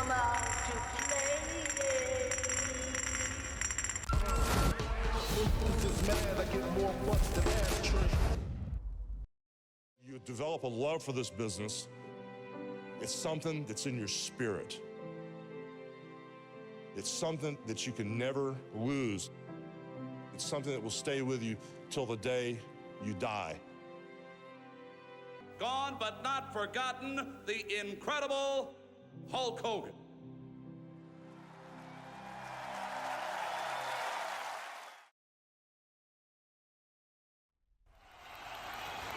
come out to play. This man that get more butts than ashtray. You develop a love for this business. It's something that's in your spirit. It's something that you can never lose. It's something that will stay with you till the day you die. Gone but not forgotten, the incredible Hulk Hogan.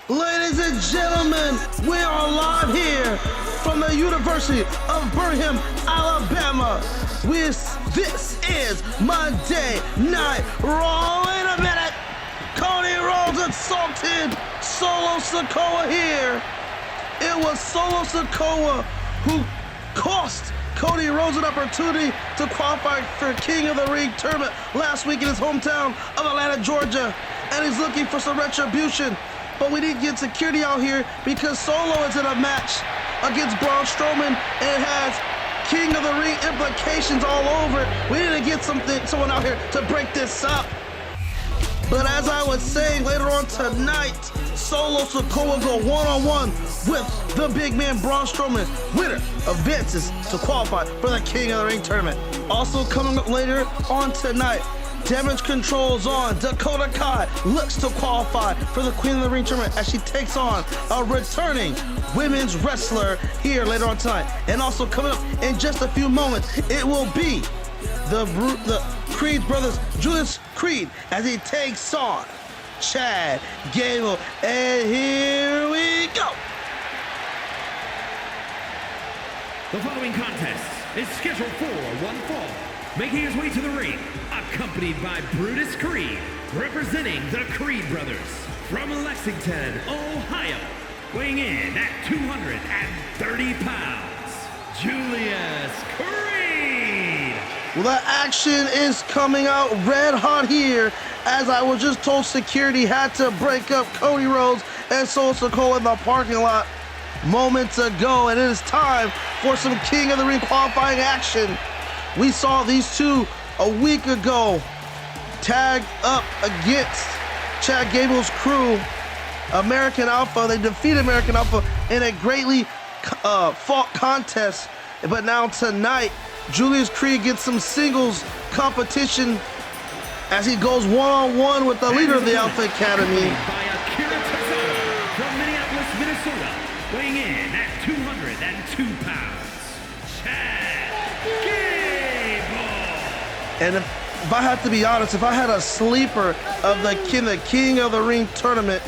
Ladies and gentlemen, we are live here from the University of Birmingham, Alabama. This is Monday Night Raw. Wait a minute. Cody Rhodes assaulted Solo Sikoa here. It was Solo Sikoa who cost Cody Rhodes an opportunity to qualify for King of the Ring tournament last week in his hometown of Atlanta, Georgia. And he's looking for some retribution. But we didn't get security out here because Solo is in a match against Braun Strowman, and it has King of the Ring implications all over it. We didn't get someone out here to break this up. But as I was saying, later on tonight, Solo Sikoa go one-on-one with the big man Braun Strowman, winner of Ensues, to qualify for the King of the Ring tournament. Also coming up later on tonight, Damage Control's on. Dakota looks to qualify for the Queen of the Ring tournament as she takes on a returning women's wrestler here later on tonight. And also coming up in just a few moments, it will be the Creed brothers, Julius Creed, as he takes on Chad Gable. And here we go. The following contest is scheduled for one fall. Making his way to the ring, accompanied by Brutus Creed, representing the Creed brothers from Lexington, Ohio, weighing in at 230 pounds, Julius Creed. Well, the action is coming out red hot here, as I was just told security had to break up Cody Rhodes and Solo Sikoa in the parking lot moments ago, and it is time for some King of the Ring qualifying action. We saw these two a week ago tag up against Chad Gable's crew, American Alpha. They defeated American Alpha in a greatly fought contest. But now tonight, Julius Creed gets some singles competition as he goes one-on-one with the leader of the Alpha Academy. From Minneapolis, Minnesota, weighing in at 202 pounds, Chad Gable. And if I have to be honest, if I had a sleeper of the King of the Ring tournament,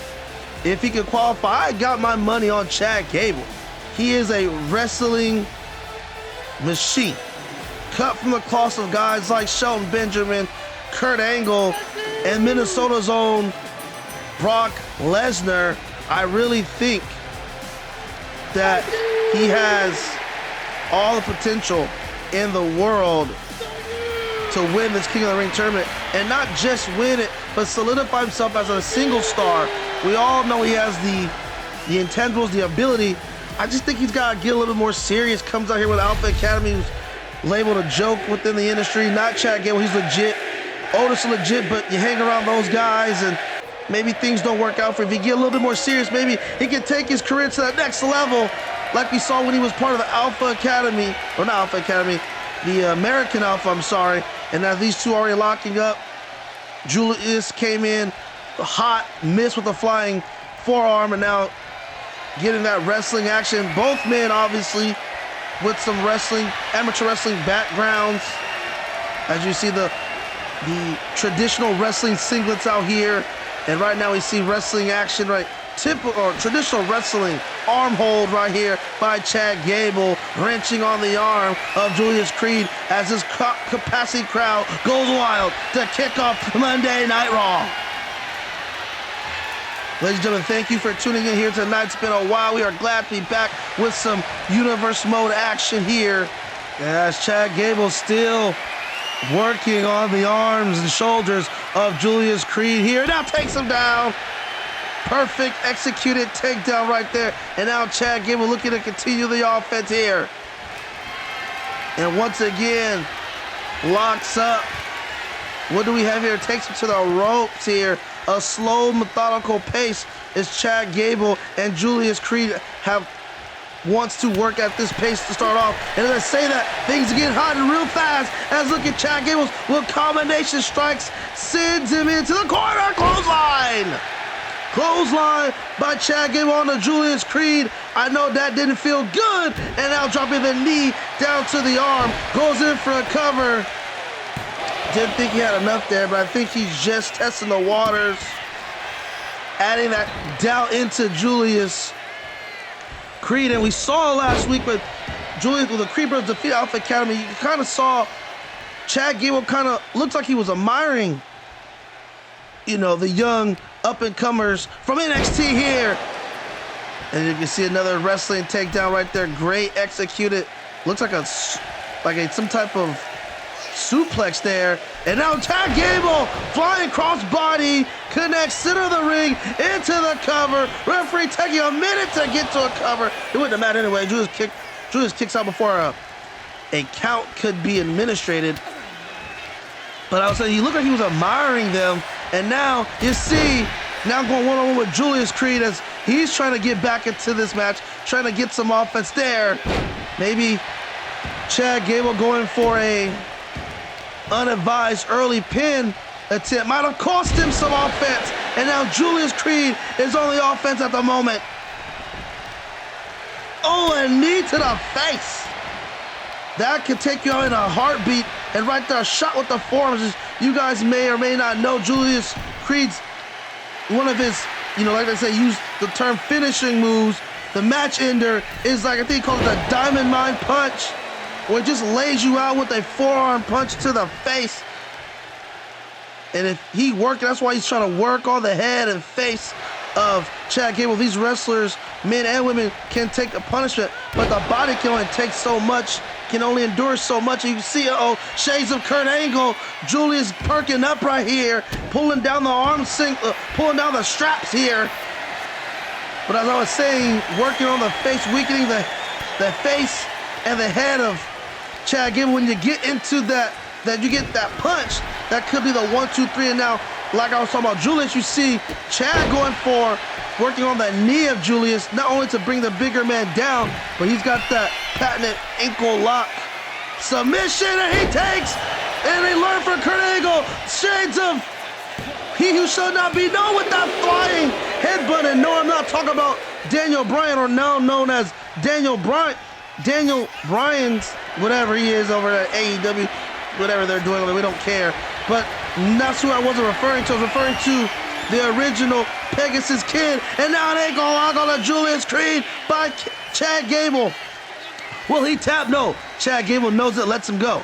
if he could qualify, I got my money on Chad Gable. He is a wrestling machine, cut from the cloth of guys like Shelton Benjamin, Kurt Angle, and Minnesota's own Brock Lesnar. I really think that he has all the potential in the world to win this King of the Ring tournament, and not just win it, but solidify himself as a single star. We all know he has the intangibles, the ability. I just think he's got to get a little bit more serious. Comes out here with Alpha Academy, who's labeled a joke within the industry. Not Chad Gable, he's legit. Otis is legit, but you hang around those guys and maybe things don't work out for him. If he get a little bit more serious, maybe he can take his career to that next level, like we saw when he was part of the Alpha Academy, or not Alpha Academy, the American Alpha, I'm sorry. And now these two are already locking up. Julius came in hot, missed with a flying forearm, and now getting that wrestling action. Both men, obviously, with some wrestling, amateur wrestling backgrounds. As you see the traditional wrestling singlets out here. And right now we see wrestling action, right? Typical or traditional wrestling arm hold right here by Chad Gable, wrenching on the arm of Julius Creed as his capacity crowd goes wild to kick off Monday Night Raw. Ladies and gentlemen, thank you for tuning in here tonight. It's been a while. We are glad to be back with some universe mode action here, as Chad Gable still working on the arms and shoulders of Julius Creed here. Now takes him down. Perfect executed takedown right there. And now Chad Gable looking to continue the offense here. And once again, locks up. What do we have here? Takes him to the ropes here. A slow, methodical pace as Chad Gable and Julius Creed wants to work at this pace to start off. And as I say that, things get hot and real fast as look at Chad Gable's with combination strikes, sends him into the corner, clothesline. Clothesline by Chad Gable on to Julius Creed. I know that didn't feel good. And now dropping the knee down to the arm, goes in for a cover. Didn't think he had enough there, but I think he's just testing the waters. Adding that down into Julius Creed. And we saw last week with Julius, with the Creed Brothers defeat Alpha Academy, you kind of saw Chad Gable kind of looked like he was admiring, you know, the young up-and-comers from NXT here. And you can see another wrestling takedown right there. Great executed. Looks like some type of suplex there. And now Chad Gable flying crossbody connects center of the ring into the cover. Referee taking a minute to get to a cover. It wouldn't have mattered anyway. Julius kicks out before a count could be administrated. But I was saying, he looked like he was admiring them. And now you see, now going one-on-one with Julius Creed as he's trying to get back into this match, trying to get some offense there. Maybe Chad Gable going for a unadvised early pin attempt might have cost him some offense. And now Julius Creed is on the offense at the moment. Oh, a knee to the face. That could take you out in a heartbeat. And right there, a shot with the forearms. As you guys may or may not know, Julius Creed's one of his, you know, like they say, use the term finishing moves. The match ender is like, I think he calls it a diamond mine punch, where it just lays you out with a forearm punch to the face. And if he worked, that's why he's trying to work on the head and face of Chad Gable. These wrestlers, men and women, can take the punishment, but the body can only take so much, can only endure so much. And you can see, shades of Kurt Angle. Julius perking up right here, pulling down the arm pulling down the straps here. But as I was saying, working on the face, weakening the face and the head of Chad Gable. When you get into that you get that punch, that could be the 1, 2, 3. And now, like I was talking about Julius, you see Chad working on that knee of Julius, not only to bring the bigger man down, but he's got that patented ankle lock submission, and he takes, and they learn from Kurt Angle, shades of he who shall not be known with that flying headbutt. And no, I'm not talking about Daniel Bryan, or now known as Daniel Bryan's, whatever he is over at AEW, whatever they're doing, we don't care. But that's who I wasn't referring to. I was referring to the original Pegasus Kid. And now an ankle lock on a Julius Creed by Chad Gable. Will he tap? No. Chad Gable knows it, lets him go.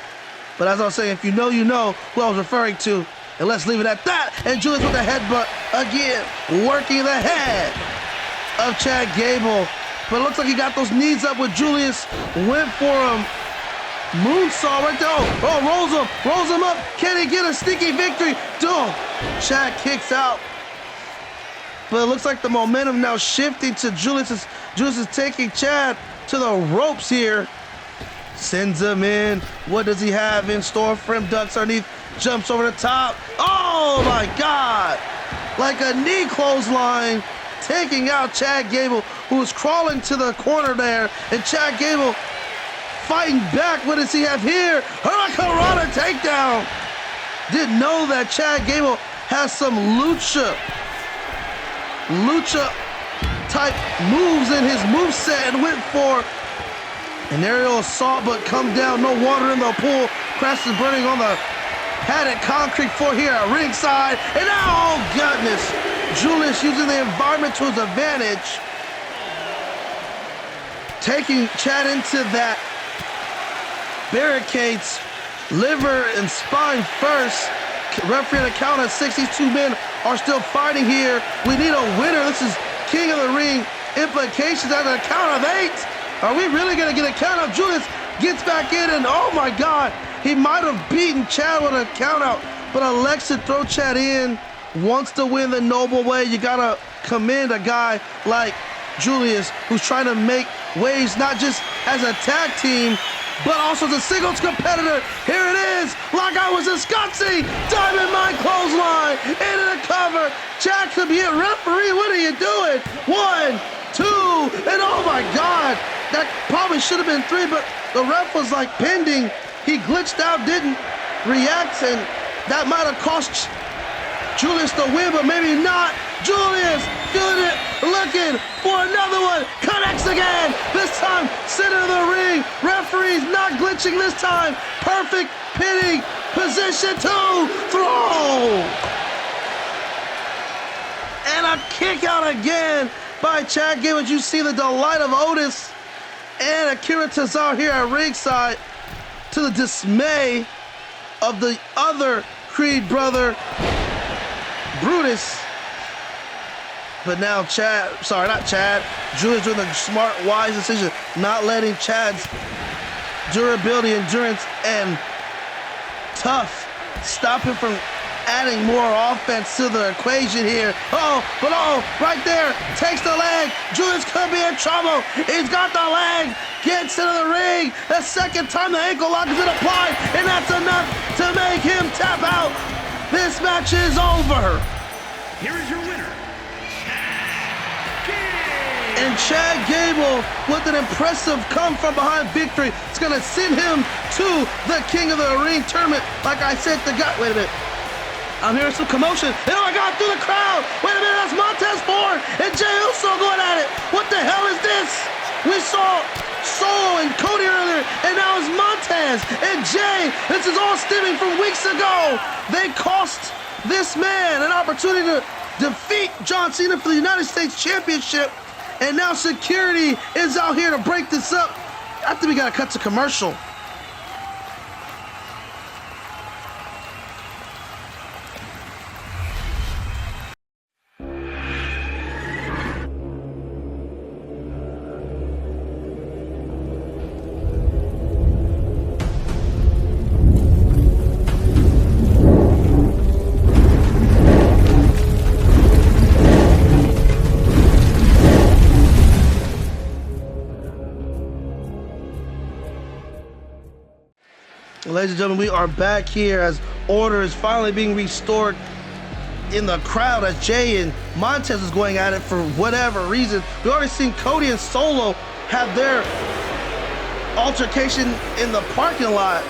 But as I was saying, if you know who I was referring to. And let's leave it at that. And Julius with the headbutt again, working the head of Chad Gable. But it looks like he got those knees up with Julius. Went for him. Moonsault right there. Oh, rolls him up. Can he get a sneaky victory? Chad kicks out. But it looks like the momentum now shifting to Julius. Julius is taking Chad to the ropes here. Sends him in. What does he have in store for him? Ducks underneath. Jumps over the top. Oh my God. Like a knee clothesline. Taking out Chad Gable, who is crawling to the corner there. And Chad Gable fighting back. What does he have here? Hurricanrana takedown. Didn't know that Chad Gable has some lucha type moves in his moveset, and went for an aerial assault, but come down. No water in the pool. Crashes burning on the padded concrete floor here at ringside. And now, oh goodness, Julius using the environment to his advantage. Taking Chad into that barricades, liver and spine first. Referee at a count of 6. These two men are still fighting here. We need a winner. This is King of the Ring implications at a count of 8. Are we really going to get a count out? Julius gets back in, and oh my God, he might have beaten Chad with a count out, but elects to throw Chad in. Wants to win the noble way. You got to commend a guy like Julius, who's trying to make waves, not just as a tag team, but also as a singles competitor. Here it is, like I was discussing. Diamond Mine clothesline into the cover. Chad could be a referee. What are you doing? 1, 2, and oh my God. That probably should have been 3, but the ref was like pending. He glitched out, didn't react, and that might have cost Julius the win, but maybe not. Julius feeling it, looking for another one. Connects again. This time, center of the ring. Referee's not glitching this time. Perfect pinning position 2. Throw. And a kick out again by Chad Gable. You see the delight of Otis and Akira Tozawa here at ringside, to the dismay of the other Creed brother, Brutus. But now Julius doing the smart, wise decision, not letting Chad's durability, endurance, and tough stop him from adding more offense to the equation here. Right there, takes the leg. Julius could be in trouble. He's got the leg, gets into the ring. The second time the ankle lock has been applied, and that's enough to make him tap out. This match is over. Here is your winner, And Chad Gable with an impressive come from behind victory. It's gonna send him to the King of the Ring tournament. Like I said, wait a minute. I'm hearing some commotion. And oh my God, through the crowd. Wait a minute, that's Montez Ford and Jey Uso going at it. What the hell is this? We saw Solo and Cody earlier, and now it's Montez and Jey. This is all stemming from weeks ago. They cost this man an opportunity to defeat John Cena for the United States Championship, and now security is out here to break this up. I think we gotta cut to commercial. Ladies and gentlemen, we are back here as order is finally being restored in the crowd as Jey and Montez is going at it for whatever reason. We already seen Cody and Solo have their altercation in the parking lot.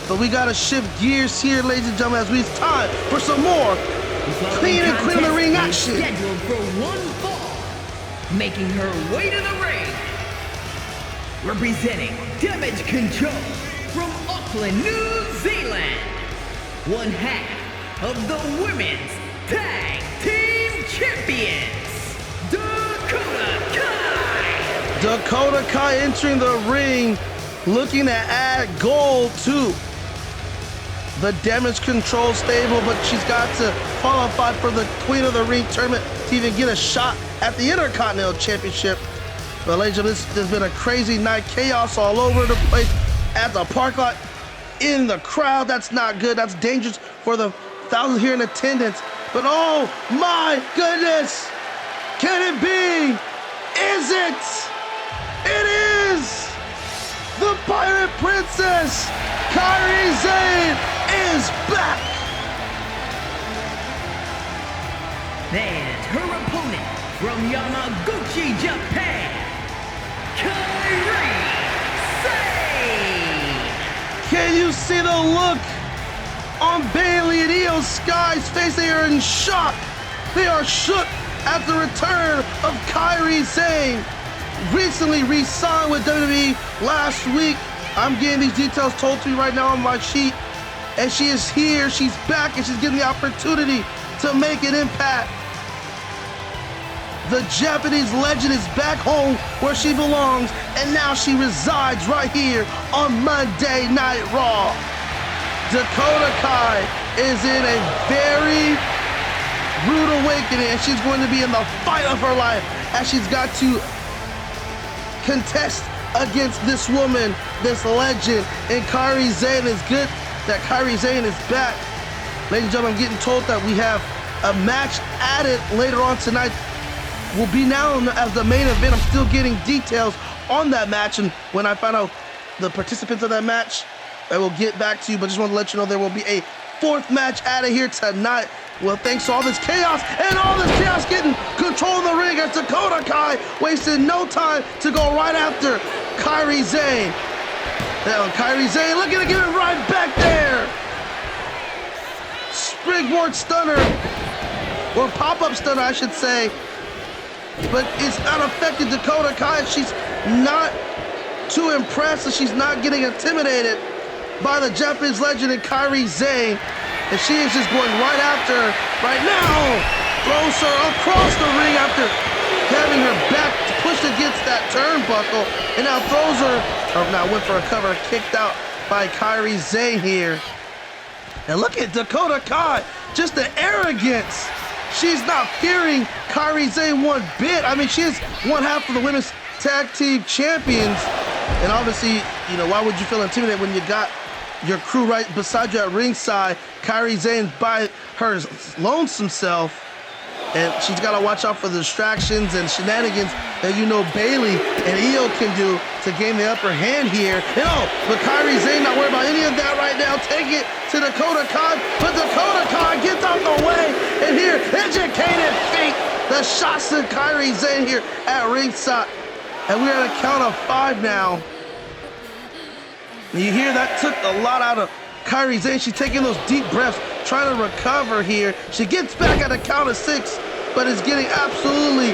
But we gotta shift gears here, ladies and gentlemen, as we've time for some more Queen and Queen of the Ring action. Scheduled for one fall, making her way to the ring, representing Damage Control from Auckland, New Zealand, one half of the Women's Tag Team Champions, Dakota Kai. Dakota Kai entering the ring, looking to add gold to the Damage Control stable, but she's got to qualify for the Queen of the Ring tournament to even get a shot at the Intercontinental Championship. But ladies and gentlemen, this has been a crazy night. Chaos all over the place at the park lot, in the crowd. That's not good. That's dangerous for the thousands here in attendance. But oh my goodness, can it be? Is it? It is! The Pirate Princess, Kairi Sane, is back! And her opponent from Yamaguchi, Japan, Kairi Sane. Can you see the look on Bayley and Io Sky's face? They are in shock. They are shook at the return of Kairi Sane. Recently re-signed with WWE last week. I'm getting these details told to me right now on my sheet. And she is here, she's back, and she's given the opportunity to make an impact. The Japanese legend is back home where she belongs, and now she resides right here on Monday Night Raw. Dakota Kai is in a very rude awakening, and she's going to be in the fight of her life as she's got to contest against this woman, this legend, and Kairi Sane. Is good that Kairi Sane is back. Ladies and gentlemen, I'm getting told that we have a match added later on tonight. Will be now as the main event. I'm still getting details on that match, and when I find out the participants of that match. I will get back to you, but just want to let you know there will be a 4th match out of here tonight. Well, thanks to all this chaos getting control of the ring as Dakota Kai wasted no time to go right after Kairi Sane. Now, Kairi Sane looking to get it right back there. Springboard stunner, or pop-up stunner, I should say. But it's not affected Dakota Kai. She's not too impressed, and she's not getting intimidated by the Japanese legend in Kairi Sane. And she is just going right after her right now. Throws her across the ring after having her back pushed against that turnbuckle. And now throws her, now went for a cover, kicked out by Kairi Sane here. And look at Dakota Kai, just the arrogance. She's not fearing Kairi Sane one bit. I mean, she is one half of the women's tag team champions. And obviously, you know, why would you feel intimidated when you got your crew right beside you at ringside? Kairi Sane by her lonesome self. And she's got to watch out for the distractions and shenanigans that you know Bayley and Io can do to gain the upper hand here. And but Kairi Sane not worried about any of that right now. Take it to Dakota Kai, but Dakota Kai gets out the way. And here, educated feet. The shots to Kairi Sane here at ringside. And we're at a count of 5 now. And you hear that took a lot out of Kairi Sane. She's taking those deep breaths, trying to recover here. She gets back at a count of 6, but is getting absolutely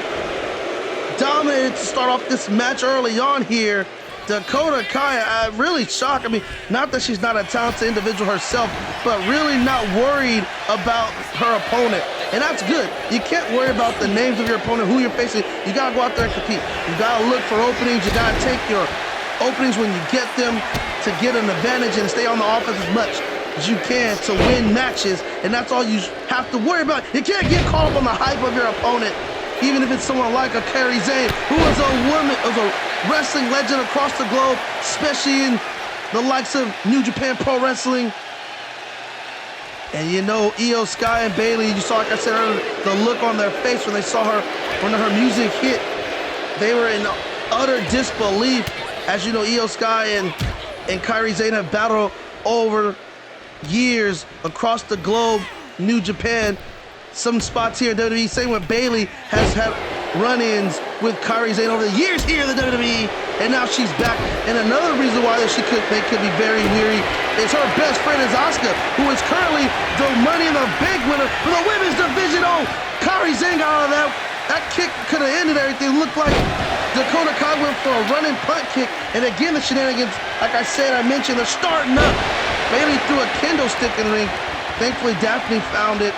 dominated to start off this match early on here. Dakota Kai, I'm really shocked. I mean, not that she's not a talented individual herself, but really not worried about her opponent. And that's good. You can't worry about the names of your opponent, who you're facing. You gotta go out there and compete. You gotta look for openings. You gotta take your openings when you get them to get an advantage and stay on the offense as much as you can to win matches. And that's all you have to worry about. You can't get caught up on the hype of your opponent, even if it's someone like a Kairi Sane, who is a wrestling legend across the globe, especially in the likes of New Japan Pro Wrestling. And you know, Io Sky and Bayley, you saw, like I said earlier, the look on their face when they saw her, when her music hit. They were in utter disbelief. As you know, Io Sky and Kairi Sane have battled over years across the globe, New Japan, some spots here in WWE. Same with Bayley has had run-ins with Kairi Sane over the years here in the WWE, and now she's back. And another reason why they could be very weary is her best friend is Asuka, who is currently the Money in the Bank winner for the women's division. Kairi Sane got out of that. That kick could have ended everything. Looked like Dakota Kai went for a running punt kick. And again, the shenanigans, like I said, I mentioned, they're starting up. Bayley threw a kendo stick in the ring. Thankfully, Daphne found it,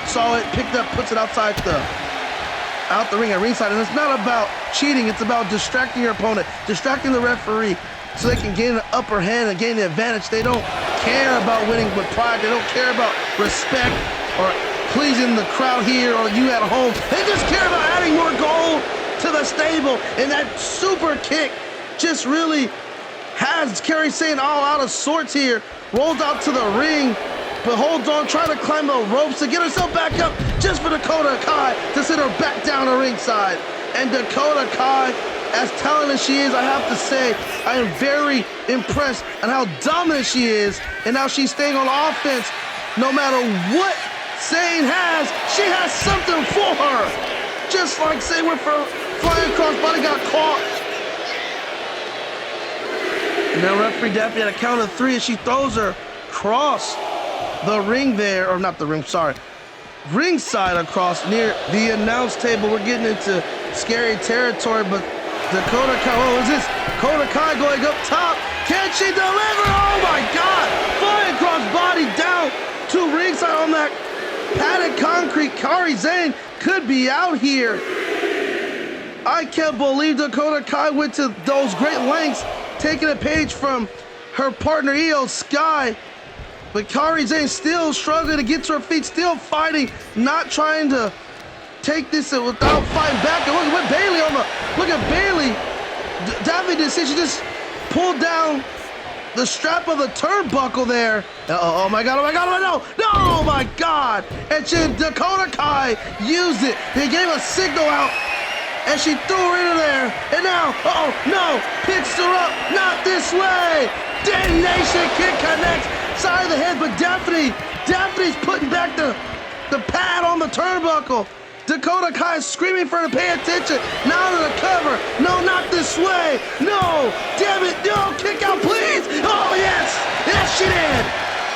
saw it, picked it up, puts it out the ring at ringside. And it's not about cheating. It's about distracting your opponent, distracting the referee so they can gain an upper hand and gain the advantage. They don't care about winning with pride. They don't care about respect or pleasing the crowd here or you at home. They just care about adding more gold to the stable. And that super kick just really has Kairi Sane all out of sorts here. Rolls out to the ring, but holds on, trying to climb the ropes to get herself back up just for Dakota Kai to send her back down to ringside. And Dakota Kai, as talented as she is, I have to say, I am very impressed on how dominant she is and how she's staying on offense. No matter what Sane has, she has something for her. Just like Sane went for flying crossbody, got caught. And now referee Daphne at a count of 3 as she throws her across the ring there, or not the ring, sorry, ringside across near the announce table. We're getting into scary territory, but Dakota Kai, what was this? Dakota Kai going up top. Can she deliver? Oh my God! Flying crossbody down to ringside on that padded concrete. Kairi Sane could be out here. I can't believe Dakota Kai went to those great lengths, taking a page from her partner Io Sky. But Kairi Sane still struggling to get to her feet, still fighting, not trying to take this without fighting back. And look at Bayley look at Bayley. Daphne did say she just pulled down the strap of the turnbuckle there. Oh my God, oh my God. And Dakota Kai used it. They gave a signal out and she threw her into there. And now, no, picks her up. Not this this way. Detonation kick connects. Side of the head, but Daphne's putting back the pad on the turnbuckle. Dakota Kai screaming for her to pay attention. Now to the cover. No, not this way. No, damn it. No, kick out, please. Oh, yes. Yes, she did.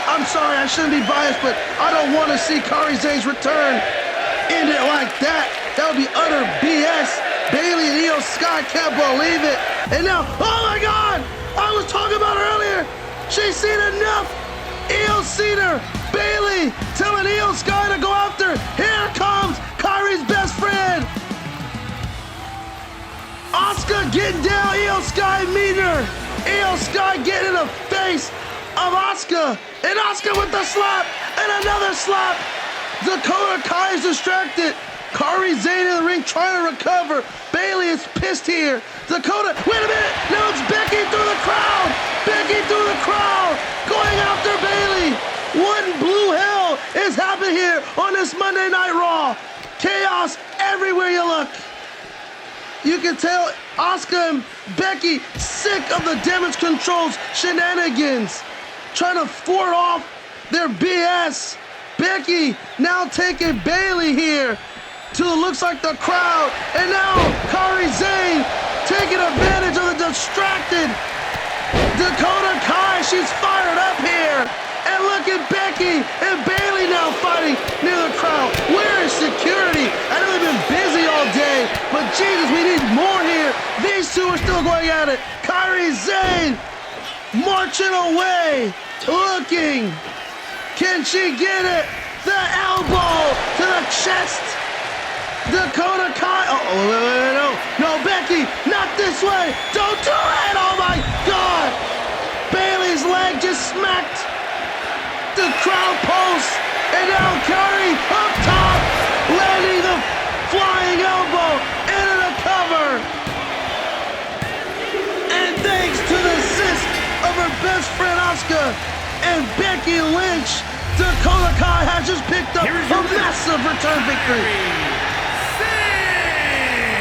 I'm sorry, I shouldn't be biased, but I don't want to see Kairi Sane's return end it like that. That would be utter BS. Bayley and Io Sky can't believe it. And now, oh my God, I was talking about her earlier. She's seen enough. Io's seen her. Bayley telling Io Sky to go after. Here comes Kairi's best friend. Asuka getting down. Io Sky meeting her. Io Sky getting in the face of Asuka. And Asuka with the slap. And another slap. Dakota Kai is distracted. Kairi Sane in the ring trying to recover. Bayley is pissed here. Dakota, wait a minute. Now it's Becky through the crowd. Becky through the crowd. Going after Bayley. What in blue hell is happening here on this Monday Night Raw? Chaos everywhere you look. You can tell Asuka and Becky sick of the damage control's shenanigans. Trying to thwart off their BS. Becky now taking Bayley here to looks like the crowd. And now Kairi Sane taking advantage of the distracted Dakota Kai. She's fired up here. And look at Becky and Bayley now fighting near the crowd. Where is security? I know they've been busy all day, but Jesus, we need more here. These two are still going at it. Kairi Sane marching away, looking. Can she get it? The elbow to the chest. Dakota Kai. No, Becky, not this way. Don't do it. Oh my God. Bayley's leg just smacked the crowd post. And now Kairi up top, landing the flying elbow into the cover. And thanks to the assist of her best friend Asuka and Becky Lynch, Dakota Kai has just picked up a massive return victory.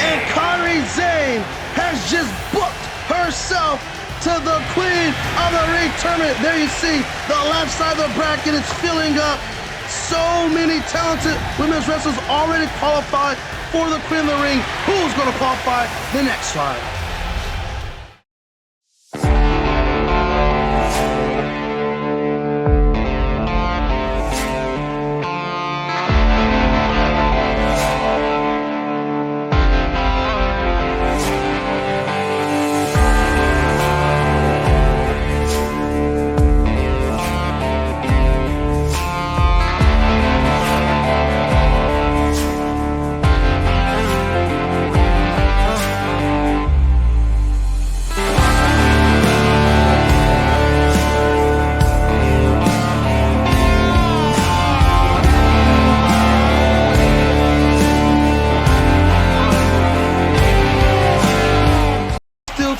And Kairi Sane has just booked herself to the Queen of the Ring tournament. There you see the left side of the bracket is filling up. So many talented women's wrestlers already qualified for the Queen of the Ring. Who's going to qualify the next slide?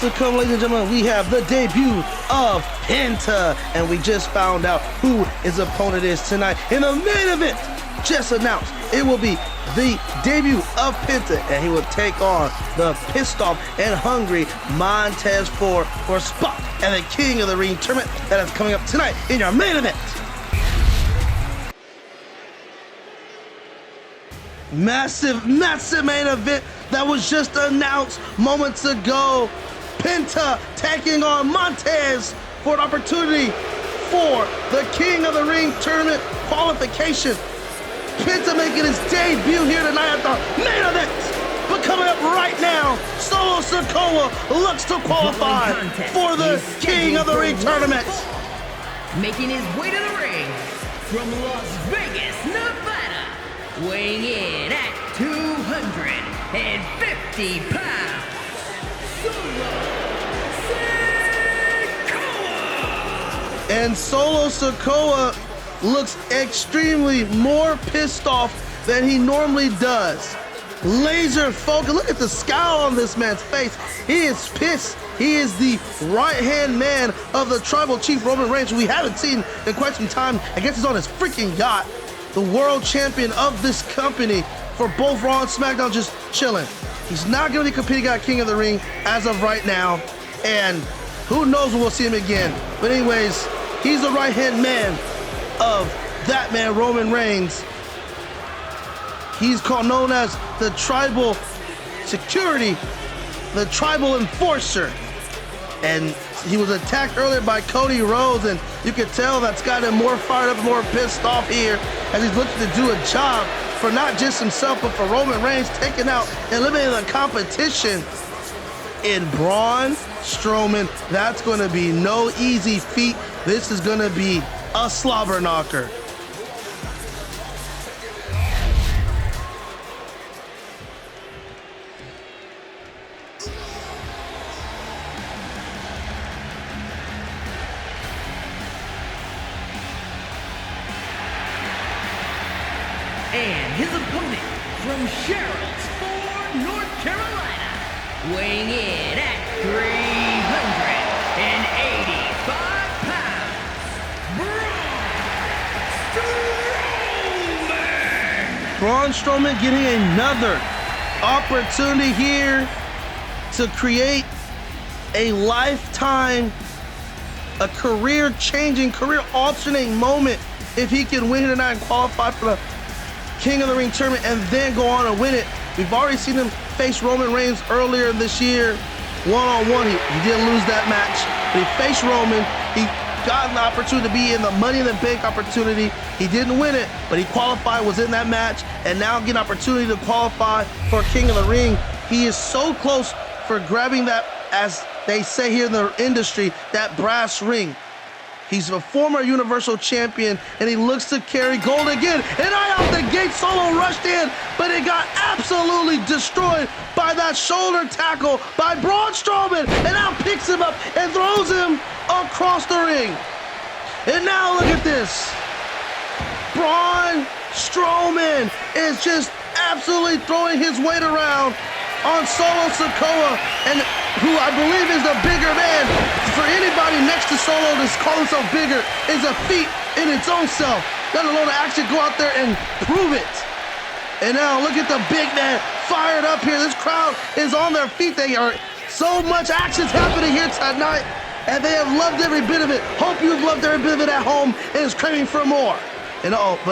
To come, ladies and gentlemen, we have the debut of Penta, and we just found out who his opponent is tonight. In the main event, just announced, it will be the debut of Penta, and he will take on the pissed off and hungry Montez for a spot at the King of the Ring tournament that is coming up tonight in your main event. Massive main event that was just announced moments ago. Penta taking on Montez for an opportunity for the King of the Ring tournament qualification. Penta making his debut here tonight at the main event. But coming up right now, Solo Sikoa looks to qualify for the King of the Ring tournament. Making his way to the ring from Las Vegas, Nevada, weighing in at 250 pounds. And Solo Sikoa looks extremely more pissed off than he normally does. Laser focus. Look at the scowl on this man's face. He is pissed. He is the right-hand man of the tribal chief Roman Reigns, who we haven't seen in quite some time. I guess he's on his freaking yacht. The world champion of this company for both Raw and SmackDown, just chilling. He's not going to be competing at King of the Ring as of right now. And Who knows when we'll see him again. But anyways, he's the right-hand man of that man, Roman Reigns. He's known as the tribal security, the tribal enforcer. And he was attacked earlier by Cody Rhodes, and you can tell that's got him more fired up, more pissed off here as he's looking to do a job for not just himself, but for Roman Reigns, taking out, eliminating the competition in Braun Strowman. That's going to be no easy feat. This is going to be a slobber knocker. And his opponent from Charlotte, North Carolina, weighing in at 385 pounds, Braun Strowman getting another opportunity here to create a lifetime, a career-changing, career-alternating moment if he can win here tonight and qualify for the King of the Ring tournament and then go on and win it. We've already seen him face Roman Reigns earlier this year, one-on-one. He did lose that match, but he faced Roman. He got an opportunity to be in the Money in the Bank opportunity. He didn't win it, but he qualified, was in that match, and now get an opportunity to qualify for King of the Ring. He is so close for grabbing that, as they say here in the industry, that brass ring. He's a former Universal Champion, and he looks to carry gold again. And right out the gate, Solo rushed in, but it got absolutely destroyed by that shoulder tackle by Braun Strowman, and now picks him up and throws him across the ring. And now look at this. Braun Strowman is just absolutely throwing his weight around on Solo Sikoa, and who I believe is the bigger man. For anybody next to Solo to call himself bigger is a feat in its own self, let alone to actually go out there and prove it. And now look at the big man fired up here. This crowd is on their feet. They are so much action's happening here tonight, and they have loved every bit of it. Hope you've loved every bit of it at home and is craving for more. And Solo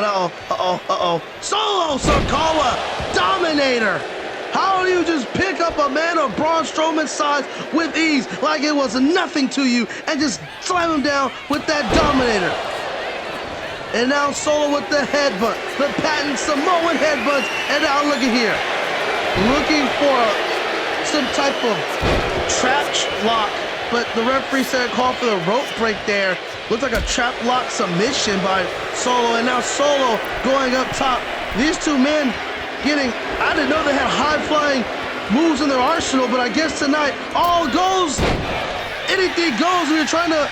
Sikoa, Dominator. How do you just pick up a man of Braun Strowman's size with ease like it was nothing to you and just slam him down with that Dominator? And now Solo with the headbutt, the patent Samoan headbutts, and now look at here. Looking for some type of trap lock, but the referee said call for the rope break there. Looks like a trap lock submission by Solo, and now Solo going up top. These two men getting, I didn't know they had high-flying moves in their arsenal, but I guess tonight all goes, anything goes when you're trying to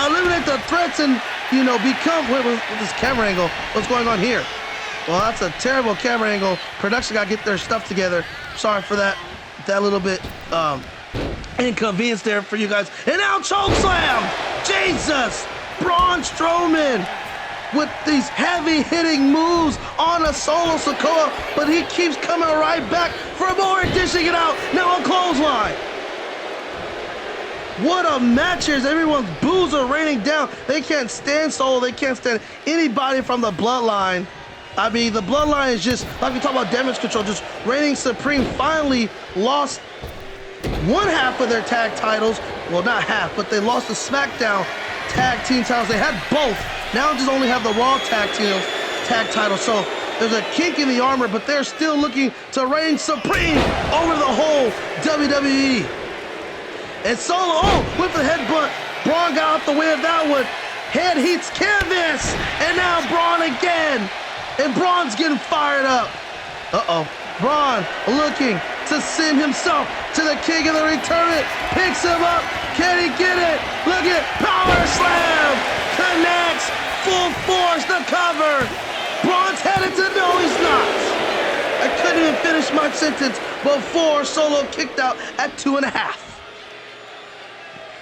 eliminate the threats and, you know, become, wait, with this camera angle, what's going on here? Well, that's a terrible camera angle. Production gotta get their stuff together. Sorry for that little bit inconvenience there for you guys. And now chokeslam! Jesus! Braun Strowman with these heavy-hitting moves on a Solo Sikoa, but he keeps coming right back for more, dishing it out. Now a clothesline. What a match here as everyone's boos are raining down. They can't stand Solo. They can't stand anybody from the Bloodline. I mean, the Bloodline is just, like we talk about damage control, just reigning supreme. Finally lost one half of their tag titles. Well, not half, but they lost the SmackDown tag team titles. They had both. Now just only have the Raw tag title. So there's a kink in the armor, but they're still looking to reign supreme over the whole WWE. And Solo, with the headbutt, Braun got out the way of that one. Head heats canvas, and now Braun again. And Braun's getting fired up. Braun looking to send himself to the King of the Ring tournament. Picks him up. Can he get it? Look at power slam. Connects. Full force. The cover. Braun's headed to, no, he's not. I couldn't even finish my sentence before Solo kicked out at 2.5.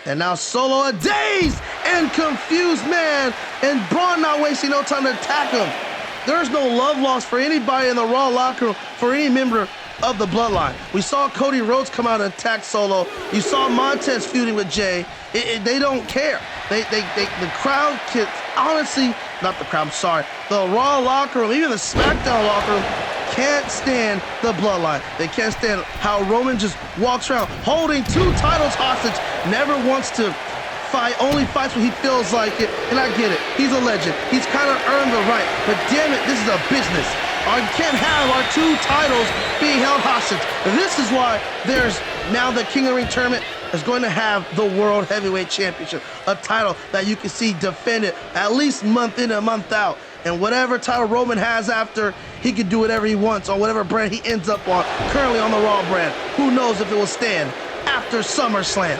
And now Solo, a dazed and confused man, and Braun not wasting no time to attack him. There's no love lost for anybody in the Raw locker room, for any member of the bloodline. We saw Cody Rhodes come out and attack Solo. You saw Montez feuding with Jay. They don't care. The crowd can, honestly, not the crowd, I'm sorry, the Raw locker room, even the SmackDown locker room, can't stand the bloodline. They can't stand how Roman just walks around holding 2 titles hostage, never wants to fight, only fights when he feels like it, and I get it. He's a legend. He's kind of earned the right, but damn it, this is a business. I can't have our 2 titles being held hostage. This is why there's now the King of the Ring tournament is going to have the World Heavyweight Championship, a title that you can see defended at least month in and month out. And whatever title Roman has after, he can do whatever he wants on whatever brand he ends up on, currently on the Raw brand. Who knows if it will stand after SummerSlam.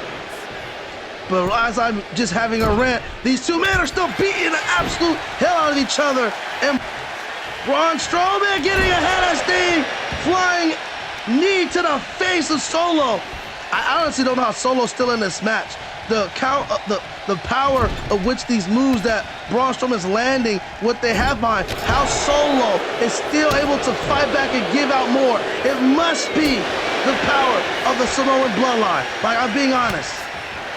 But as I'm just having a rant, these 2 men are still beating the absolute hell out of each other. And Braun Strowman getting ahead of steam, flying knee to the face of Solo. I honestly don't know how Solo's still in this match. The power of which these moves that Braun Strowman's landing, what they have behind, how Solo is still able to fight back and give out more. It must be the power of the Samoan bloodline. Like, I'm being honest.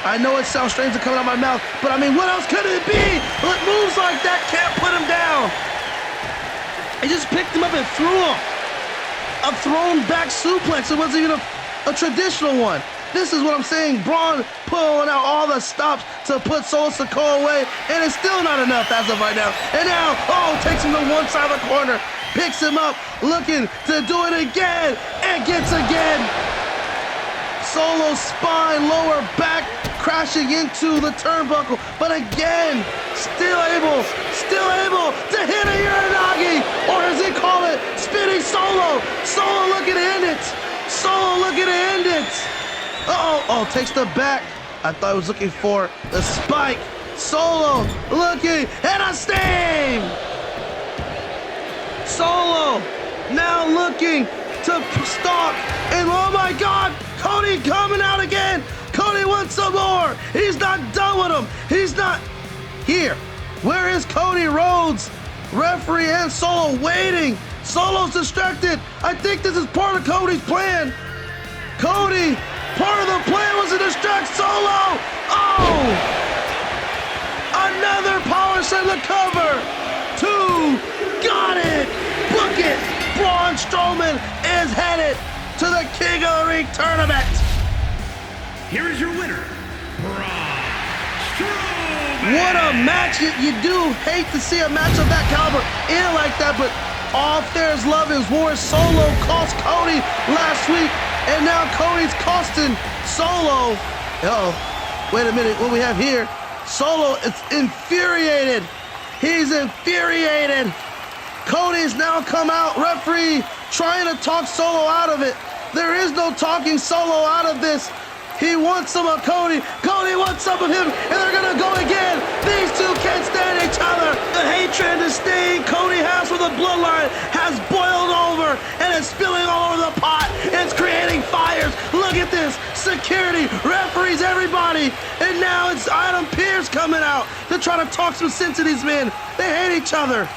I know it sounds strange to come out of my mouth, but I mean, what else could it be? But moves like that can't put him down. He just picked him up and threw him. A thrown back suplex. It wasn't even a traditional one. This is what I'm saying. Braun pulling out all the stops to put Solo Sikoa away, and it's still not enough as of right now. And now, takes him to one side of the corner, picks him up, looking to do it again, and gets again. Solo's spine, lower back, crashing into the turnbuckle, but again, still able to hit a Uranagi, or as they call it, spinning Solo. Solo looking to end it. Solo looking to end it. Takes the back. I thought he was looking for the spike. Solo looking at a sting. Solo now looking to stalk, and oh my God, Cody coming out again. Cody wants some more. He's not done with him. He's not here. Where is Cody Rhodes? Referee and Solo waiting. Solo's distracted. I think this is part of Cody's plan. Cody, part of the plan was to distract Solo. Another power slam to cover. 2, got it. Book it. Braun Strowman is headed to the King of the Ring tournament. Here is your winner, Braun Strowman. What a match. You do hate to see a match of that caliber in like that, but all fair is love is war. Solo cost Cody last week, and now Cody's costing Solo. Wait a minute, what we have here? Solo is infuriated. He's infuriated. Cody's now come out, referee trying to talk Solo out of it. There is no talking Solo out of this. He wants some of Cody. Cody wants some of him, and they're gonna go again. These 2 can't stand each other. The hatred and disdain Cody has for the bloodline has boiled over, and it's spilling all over the pot. It's creating fires. Look at this. Security, referees, everybody. And now it's Adam Pearce coming out to try to talk some sense to these men. They hate each other.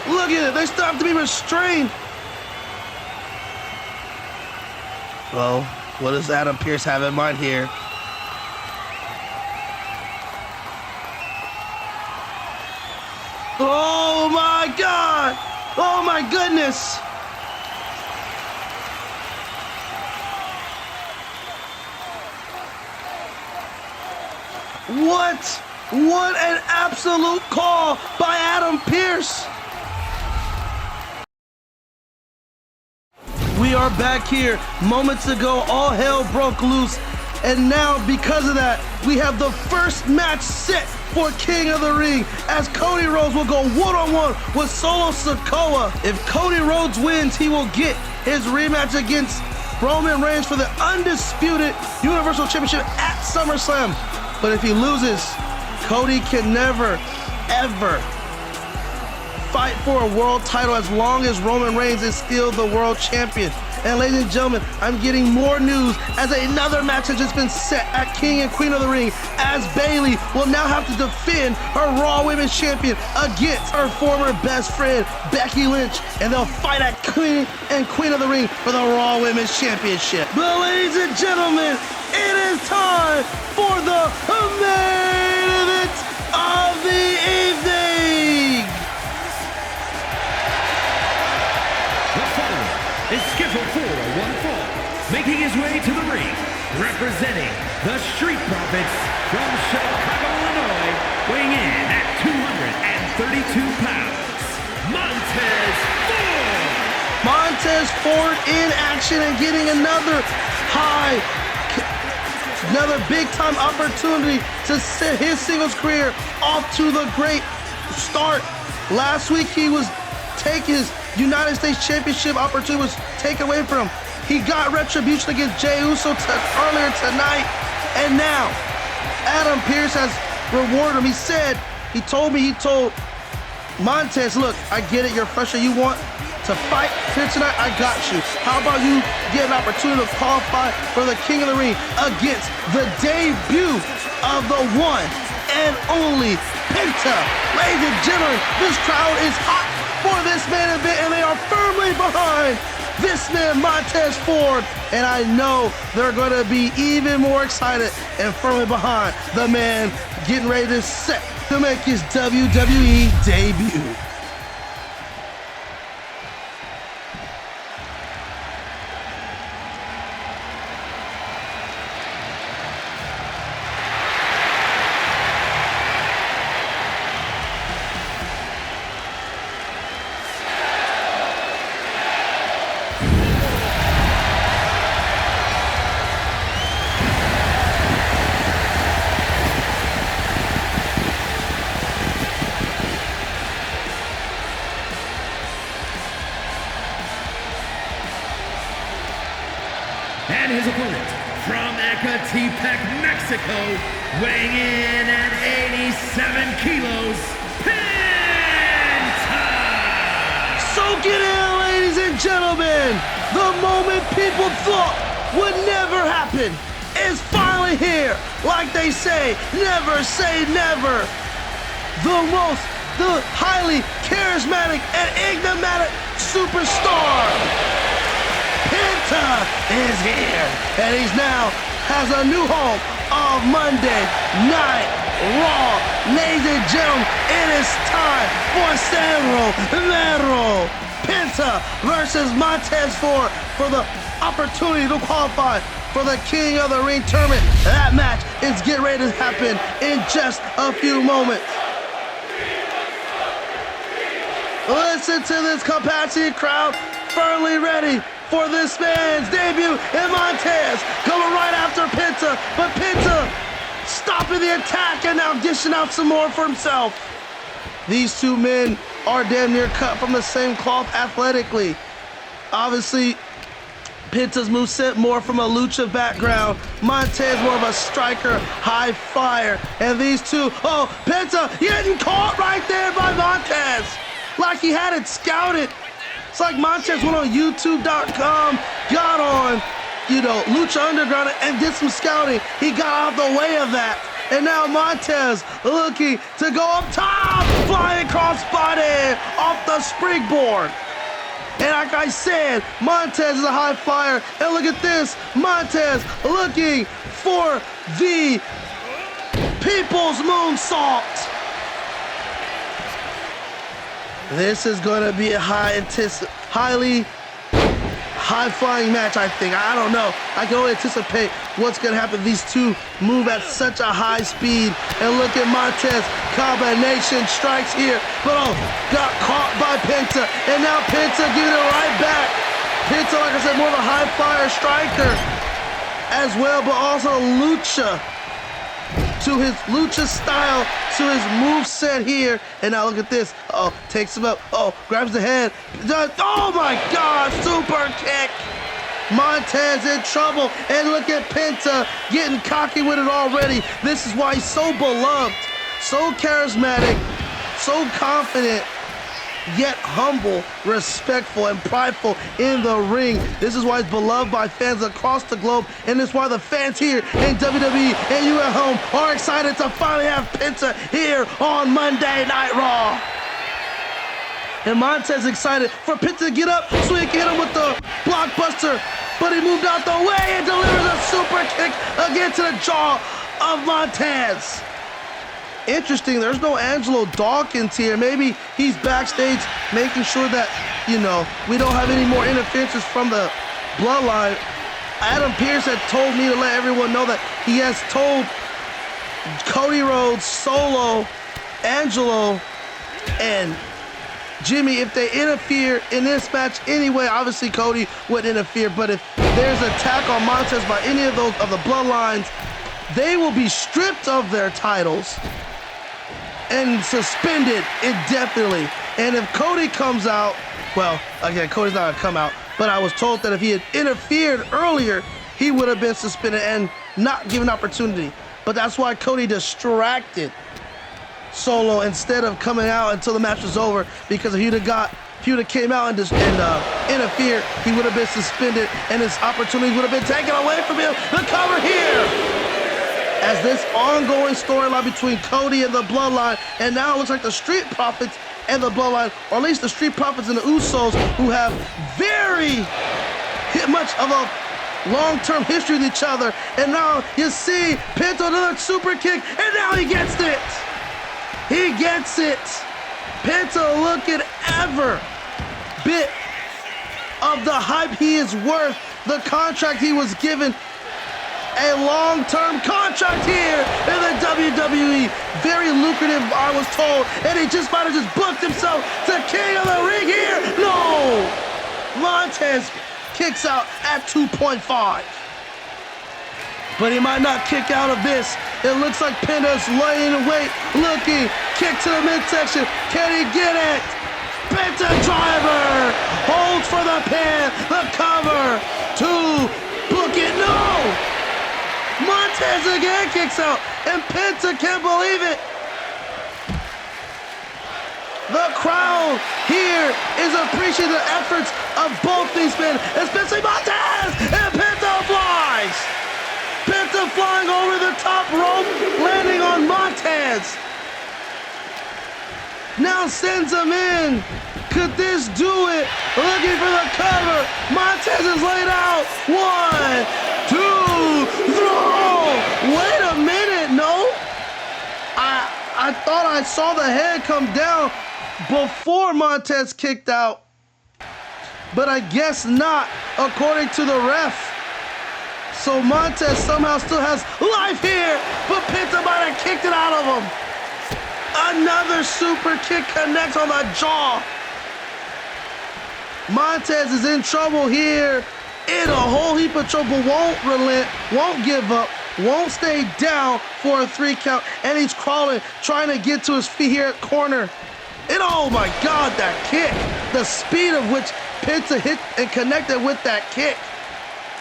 Look at it, they still have to be restrained. Well, what does Adam Pearce have in mind here? Oh my God! Oh my goodness! What an absolute call by Adam Pearce! We are back here. Moments ago, all hell broke loose. And now, because of that, we have the first match set for King of the Ring, as Cody Rhodes will go one-on-one with Solo Sikoa. If Cody Rhodes wins, he will get his rematch against Roman Reigns for the undisputed Universal Championship at SummerSlam. But if he loses, Cody can never, ever fight for a world title as long as Roman Reigns is still the world champion. And ladies and gentlemen, I'm getting more news as another match has just been set at King and Queen of the Ring, as Bayley will now have to defend her Raw Women's Champion against her former best friend, Becky Lynch, and they'll fight at King and Queen of the Ring for the Raw Women's Championship. But ladies and gentlemen, it is time for the main event of the evening. Is scheduled for one fall, making his way to the ring, representing the Street Profits from Chicago, Illinois, weighing in at 232 pounds, Montez Ford! Montez Ford in action and getting another big-time opportunity to set his singles career off to the great start. Last week he was taking his United States Championship opportunity was taken away from him. He got retribution against Jey Uso earlier tonight, and now Adam Pearce has rewarded him. He told Montez, look, I get it, you're frustrated, you want to fight here tonight, I got you. How about you get an opportunity to qualify for the King of the Ring against the debut of the one and only Penta. Ladies and gentlemen, this crowd is hot for this main event, and they are firmly behind this man, Montez Ford. And I know they're going to be even more excited and firmly behind the man getting ready to set to make his WWE debut. And his opponent from Ecatepec, Mexico, weighing in at 87 kilos, Penta! Soak it in, ladies and gentlemen. The moment people thought would never happen is finally here. Like they say never. The highly charismatic and enigmatic superstar, Penta, is here, and he's now has a new home of Monday Night Raw. Ladies and gentlemen, it is time for Cerro Penta versus Montez Ford for the opportunity to qualify for the King of the Ring tournament. That match is getting ready to happen in just a few moments. Listen to this capacity crowd, firmly ready for this man's debut, and Montez coming right after Penta, but Penta stopping the attack and now dishing out some more for himself. These two men are damn near cut from the same cloth athletically. Obviously, Penta's moveset more from a lucha background. Montez more of a striker, high flyer. And these two, oh, Penta getting caught right there by Montez. Like he had it scouted. It's like Montez went on YouTube.com, got on, Lucha Underground and did some scouting. He got out the way of that. And now Montez looking to go up top, flying crossbody off the springboard. And like I said, Montez is a high flyer. And look at this, Montez looking for the People's Moonsault. This is going to be a highly high-flying match, I think. I don't know. I can only anticipate what's going to happen. These two move at such a high speed. And look at Montez. Combination strikes here. But got caught by Penta. And now Penta giving it right back. Penta, like I said, more of a high-flyer striker as well, but also lucha. To his lucha style, to his moveset here. And now look at this. Oh, takes him up. Oh, grabs the head. Oh my God, super kick. Montez in trouble. And look at Penta getting cocky with it already. This is why he's so beloved, so charismatic, so confident. yet humble, respectful, and prideful in the ring. This is why he's beloved by fans across the globe, and it's why the fans here in WWE and you at home are excited to finally have Penta here on Monday Night Raw. And Montez excited for Penta to get up so he can hit him with the blockbuster, but he moved out the way and delivers a super kick again to the jaw of Montez. Interesting, there's no Angelo Dawkins here. Maybe he's backstage making sure that, you know, we don't have any more interferences from the bloodline. Adam Pearce had told me to let everyone know that he has told Cody Rhodes, Solo, Angelo, and Jimmy, if they interfere in this match anyway, obviously Cody would interfere, but if there's an attack on Montez by any of those of the bloodlines, they will be stripped of their titles and suspended indefinitely. And if Cody comes out, well, again, Cody's not gonna come out, but I was told that if he had interfered earlier, he would have been suspended and not given opportunity. But that's why Cody distracted Solo instead of coming out until the match was over, because if he would have came out and interfered, he would have been suspended and his opportunity would have been taken away from him. The cover here! As this ongoing storyline between Cody and the Bloodline, and now it looks like the Street Profits and the Bloodline, or at least the Street Profits and the Usos, who have very much of a long-term history with each other. And now you see Penta another super kick, and now he gets it. He gets it. Penta looking every bit of the hype he is worth, the contract he was given. A long-term contract here in the WWE. Very lucrative, I was told. And he just might have just booked himself to King of the Ring here. No! Montez kicks out at 2.5. But he might not kick out of this. It looks like Penta's laying in wait, looking, kick to the midsection. Can he get it? Penta driver, holds for the pin, the cover, 2, book it, no! Montez again kicks out, and Penta can't believe it. The crowd here is appreciating the efforts of both these men, especially Montez, and Penta flies. Penta flying over the top rope, landing on Montez. Now sends him in. Could this do it? Looking for the cover. Montez is laid out. 1, 2, throw. Wait a minute, no. I thought I saw the head come down before Montez kicked out. But I guess not, according to the ref. So Montez somehow still has life here, but Penta might have kicked it out of him. Another super kick connects on the jaw. Montez is in trouble here, in a whole heap of trouble, won't relent, won't give up, won't stay down for a 3 count, and he's crawling, trying to get to his feet here at corner. And oh my God, that kick, the speed of which Penta hit and connected with that kick.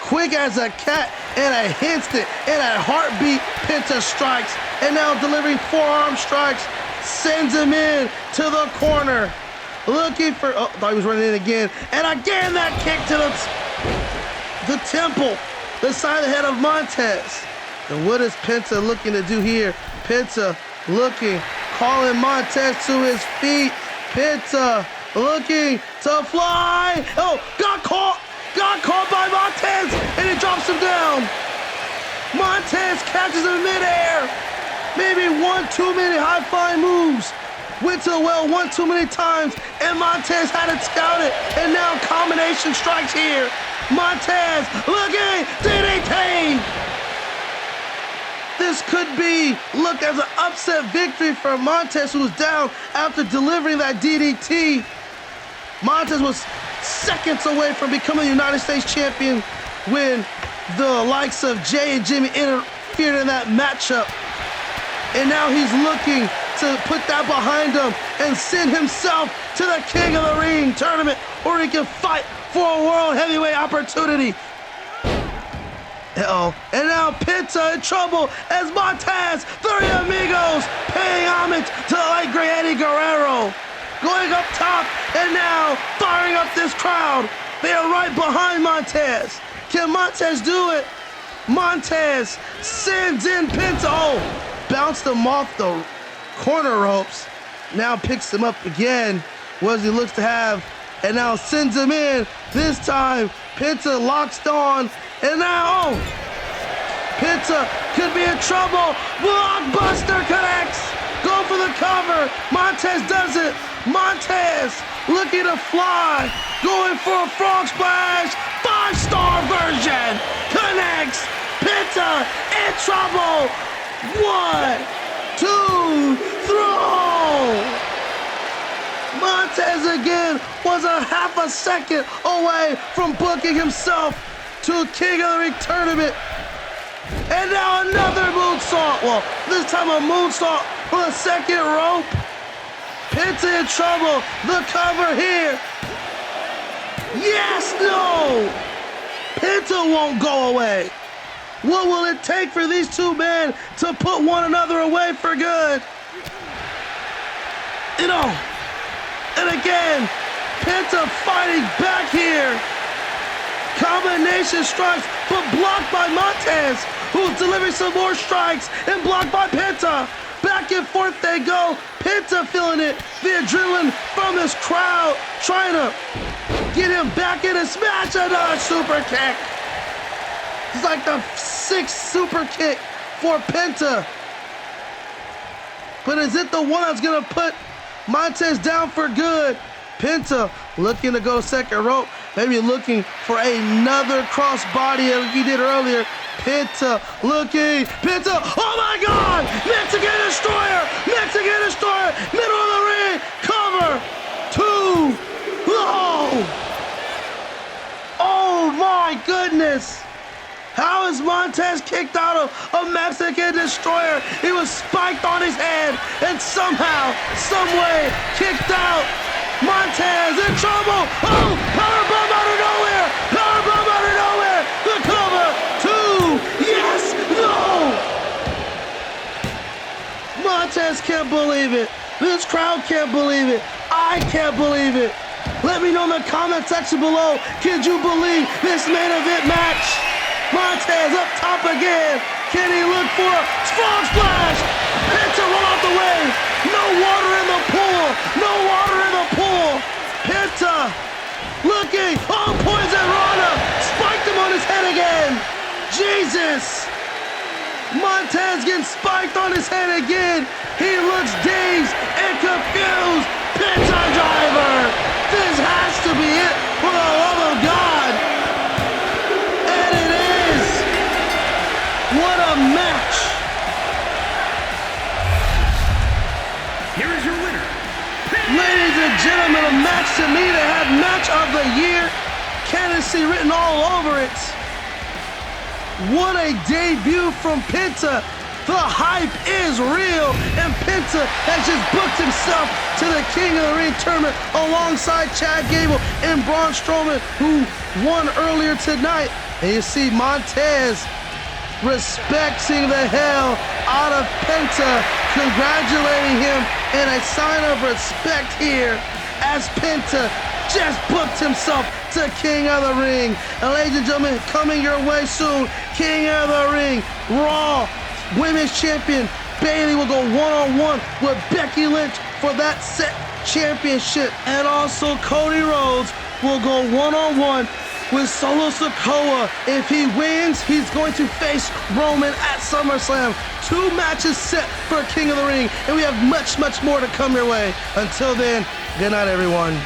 Quick as a cat, and a instant, and a heartbeat, Penta strikes, and now delivering forearm strikes, sends him in to the corner. Looking for, oh, thought he was running in again, and again that kick to the temple, the side of the head of Montez. And what is Penta looking to do here? Penta looking, calling Montez to his feet. Penta looking to fly. Oh, got caught by Montez, and he drops him down. Montez catches him in midair. Maybe one too many high-flying moves. Went to the well one too many times, and Montez had it scouted, and now combination strikes here. Montez looking, DDT. This could be looked as an upset victory for Montez, who was down after delivering that DDT. Montez was seconds away from becoming the United States champion when the likes of Jay and Jimmy interfered in that matchup. And now he's looking to put that behind him and send himself to the King of the Ring tournament, or he can fight for a world heavyweight opportunity. Uh-oh. And now Penta in trouble as Montez, 3 Amigos, paying homage to the late great Eddie Guerrero. going up top, and now firing up this crowd. They are right behind Montez. Can Montez do it? Montez sends in Penta. Oh, bounced him off the corner ropes. Now picks him up again. What he looks to have, and now sends him in. This time, Penta locks on, and now, oh, Penta could be in trouble. Blockbuster connects. Go for the cover. Montez does it. Montez looking to fly. Going for a frog splash. 5-star version. Connects. Penta in trouble. 1, 2, throw. Montez again was a half a second away from booking himself to King of the Ring tournament. And now another moonsault. Well, this time a moonsault for the second rope. Penta in trouble. The cover here. Yes, no. Penta won't go away. What will it take for these two men to put one another away for good? You know, and again, Penta fighting back here. Combination strikes, but blocked by Montez, who's delivering some more strikes and blocked by Penta. Back and forth they go. Penta feeling it. The adrenaline from this crowd, trying to get him back in and smash another super kick. It's like the 6th super kick for Penta. But is it the one that's gonna put Montez down for good? Penta looking to go second rope, maybe looking for another crossbody like he did earlier. Penta looking, Penta, oh my God! Mexican Destroyer! Mexican Destroyer! Middle of the ring, cover, 2, oh my goodness! How is Montez kicked out of a Mexican Destroyer? He was spiked on his head and somehow, some way, kicked out. Montez in trouble. Oh, powerbomb out of nowhere. Powerbomb out of nowhere. The cover, 2. Yes, no. Montez can't believe it. This crowd can't believe it. I can't believe it. Let me know in the comment section below. Can you believe this main event match? Montez up top again. Can he look for a frog splash? Penta run out the way. No water in the pool. No water in the pool. Penta looking. Oh, Poison Rana. Spiked him on his head again. Jesus. Montez getting spiked on his head again. He looks dazed and confused. Penta driver. This has to be it, for the love of God. And it is. What a match. Here is your winner. Ladies and gentlemen, a match to me that had match of the year candidacy written all over it. What a debut from Penta. The hype is real, and Penta has just booked himself to the King of the Ring tournament alongside Chad Gable and Braun Strowman, who won earlier tonight. And you see Montez respecting the hell out of Penta, congratulating him in a sign of respect here as Penta just booked himself to King of the Ring. And ladies and gentlemen, coming your way soon, King of the Ring, Raw Women's Champion Bayley will go one-on-one with Becky Lynch for that set championship. And also Cody Rhodes will go one-on-one with Solo Sikoa. If he wins, he's going to face Roman at SummerSlam. 2 matches set for King of the Ring, and we have much, much more to come your way. Until then, good night, everyone.